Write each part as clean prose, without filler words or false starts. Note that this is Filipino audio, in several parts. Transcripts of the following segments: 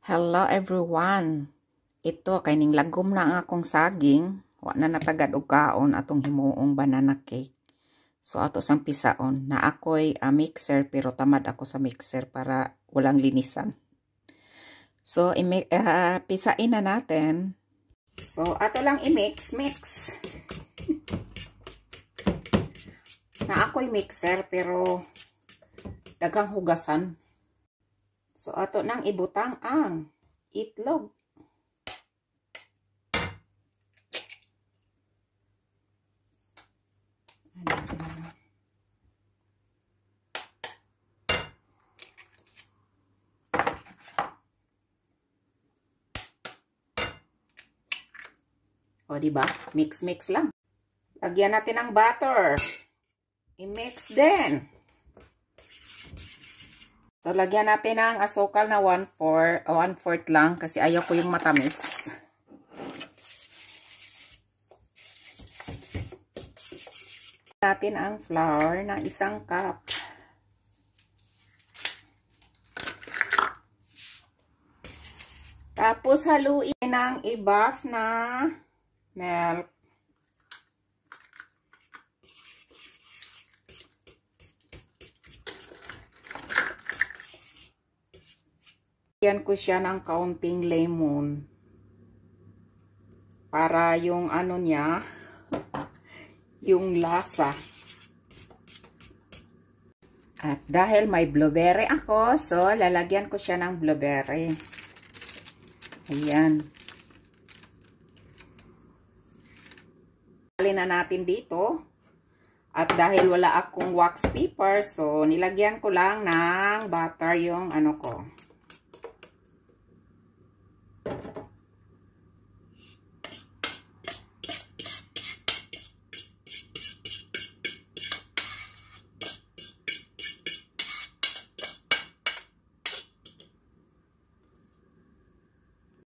Hello everyone. Ito kay ning lagom na ang akong saging, wa na natagad og kaon atong himuong banana cake. So ato sang pisaon na ako'y mixer pero tamad ako sa mixer para walang linisan. So pisain na natin. So ato lang i-mix. Na ako'y mixer pero daghang hugasan. So, ato nang ibutang ang itlog. O, diba? Mix lang. Lagyan natin ng butter. I-mix din. So, lagyan natin ng asukal na 1/4 lang kasi ayaw ko yung matamis. Natin ang flour na 1 cup. Tapos, haluin ng i-buff na milk. Yan ko siya ng kaunting lemon para yung ano niya yung lasa. At dahil may blueberry ako, so lalagyan ko siya ng blueberry. Ayan. Alin na natin dito. At dahil wala akong wax paper, so nilagyan ko lang ng butter yung ano ko.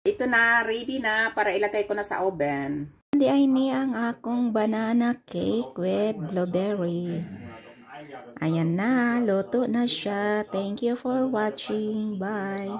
Ito na, ready na para ilagay ko na sa oven. Hindi ay ni ang akong banana cake with blueberry. Ayan na, luto na siya. Thank you for watching. Bye.